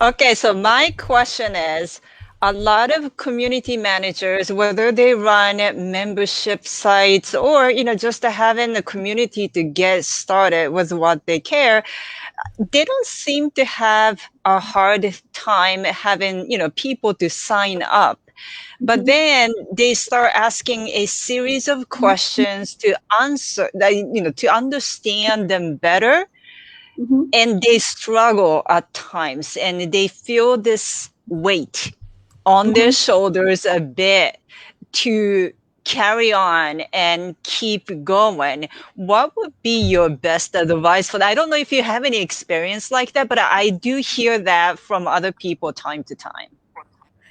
Okay, so my question is, a lot of community managers, whether they run membership sites or, just having the community to get started with what they care, they don't seem to have a hard time having, people to sign up. But then they start asking a series of questions to answer, to understand them better. And they struggle at times and they feel this weight on their shoulders a bit to carry on and keep going. What would be your best advice for that? I don't know if you have any experience like that, but I do hear that from other people time to time.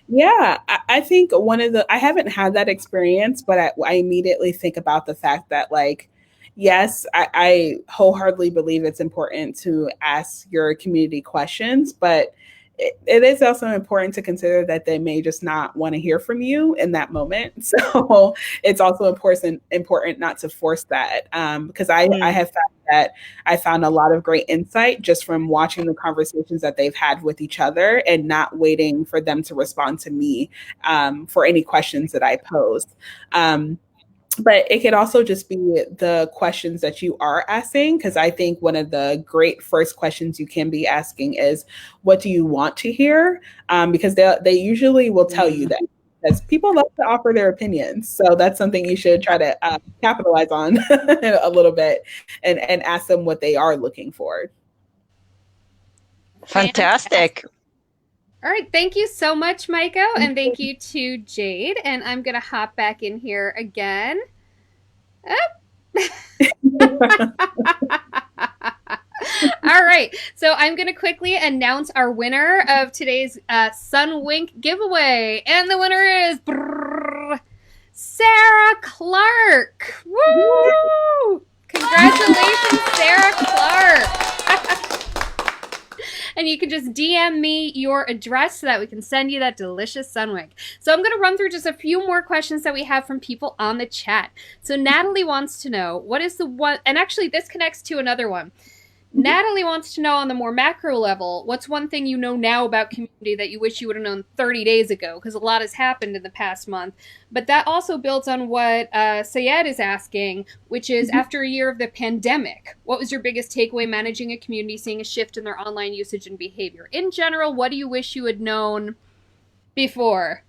Yeah, I think I haven't had that experience, but I immediately think about the fact that, like, yes, I wholeheartedly believe it's important to ask your community questions, but it is also important to consider that they may just not want to hear from you in that moment. So it's also important not to force that, because I have found that I found a lot of great insight just from watching the conversations that they've had with each other and not waiting for them to respond to me for any questions that I posed. But it could also just be the questions that you are asking, because I think one of the great first questions you can be asking is, what do you want to hear? Because they usually will tell you that, because people love to offer their opinions. So that's something you should try to capitalize on a little bit and ask them what they are looking for. Fantastic. All right, thank you so much, Maiko, and thank you to Jayde. And I'm gonna hop back in here again. All right, so I'm going to quickly announce our winner of today's Sunwink giveaway. And the winner is Sarah Clark. Woo! Congratulations, Sarah Clark. And you can just DM me your address so that we can send you that delicious Sunwink. So I'm going to run through just a few more questions that we have from people on the chat. So Natalie wants to know, what is the one, and actually this connects to another one. Natalie wants to know on the more macro level, what's one thing you know now about community that you wish you would have known 30 days ago? Because a lot has happened in the past month. But that also builds on what Syed is asking, which is after a year of the pandemic, what was your biggest takeaway managing a community, seeing a shift in their online usage and behavior? In general, what do you wish you had known before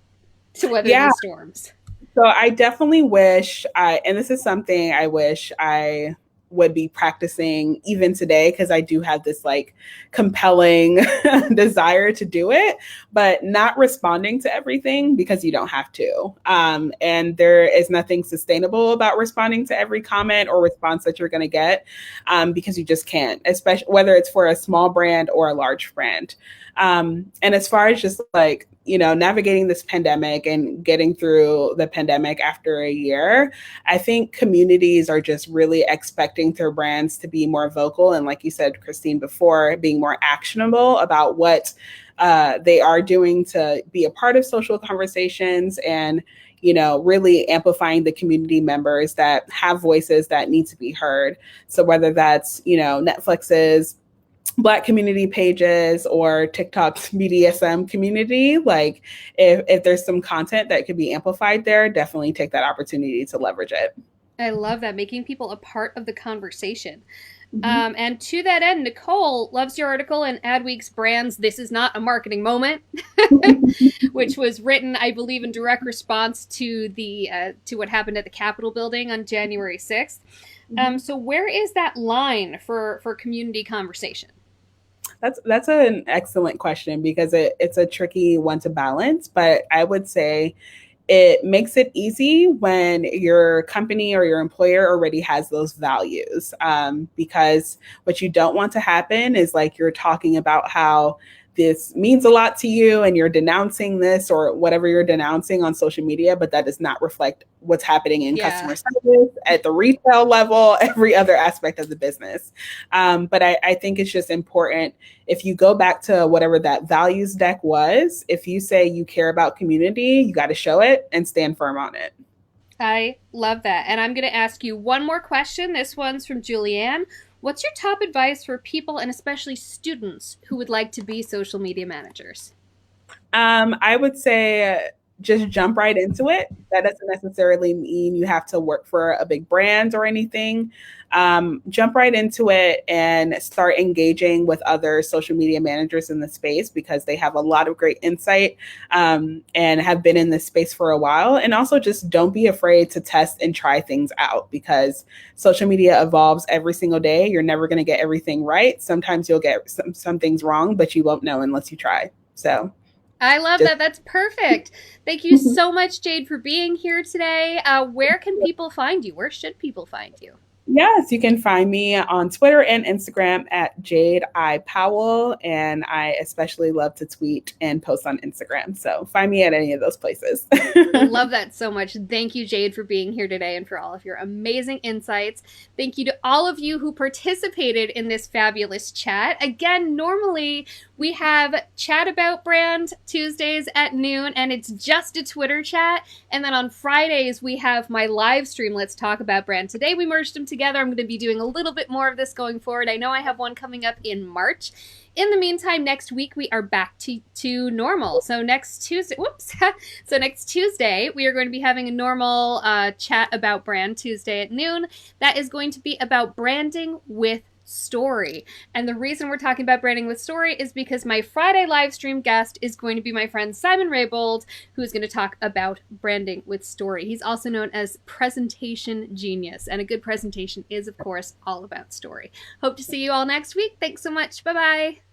to weather these storms? So I definitely wish and this is something I wish I would be practicing even today, because I do have this like compelling desire to do it, but not responding to everything because you don't have to. And there is nothing sustainable about responding to every comment or response that you're going to get, because you just can't, especially whether it's for a small brand or a large brand. And as far as just like, you know, navigating this pandemic and getting through the pandemic after a year, I think communities are just really expecting their brands to be more vocal. And like you said, Christine, before, being more actionable about what they are doing to be a part of social conversations, and, you know, really amplifying the community members that have voices that need to be heard. So whether that's, you know, Netflix's Black community pages or TikTok's BDSM community, like if there's some content that could be amplified there, definitely take that opportunity to leverage it. I love that, making people a part of the conversation. And to that end, Nicole loves your article in Adweek's Brands, This Is Not a Marketing Moment, which was written, I believe, in direct response to the to what happened at the Capitol building on January 6th. So where is that line for community conversation? That's an excellent question, because it's a tricky one to balance, but I would say it makes it easy when your company or your employer already has those values, because what you don't want to happen is like you're talking about how this means a lot to you and you're denouncing this or whatever you're denouncing on social media, but that does not reflect what's happening in customer service, at the retail level, every other aspect of the business. But I think it's just important, if you go back to whatever that values deck was, if you say you care about community, you got to show it and stand firm on it. I love that. And I'm going to ask you one more question. This one's from Julianne. What's your top advice for people, and especially students, who would like to be social media managers? I would say just jump right into it. That doesn't necessarily mean you have to work for a big brand or anything. Jump right into it and start engaging with other social media managers in the space, because they have a lot of great insight and have been in this space for a while. And also just don't be afraid to test and try things out, because social media evolves every single day. You're never going to get everything right. Sometimes you'll get some things wrong, but you won't know unless you try. So I love that. That's perfect. Thank you so much, Jayde, for being here today. Where can people find you? Where should people find you? Yes, you can find me on Twitter and Instagram at Jayde I. Powell. And I especially love to tweet and post on Instagram. So find me at any of those places. I love that so much. Thank you, Jayde, for being here today and for all of your amazing insights. Thank you to all of you who participated in this fabulous chat. Again, normally we have Chat About Brand Tuesdays at noon, and it's just a Twitter chat. And then on Fridays, we have my live stream, Let's Talk About Brand. Today, we merged them together. I'm going to be doing a little bit more of this going forward. I know I have one coming up in March. In the meantime, next week, we are back to normal. So next Tuesday, So next Tuesday, we are going to be having a normal Chat About Brand Tuesday at noon. That is going to be about branding with story. And the reason we're talking about branding with story is because my Friday live stream guest is going to be my friend Simon Raybould, who is going to talk about branding with story. He's also known as presentation genius, and a good presentation is, of course, all about story. Hope to see you all next week. Thanks so much. Bye-bye.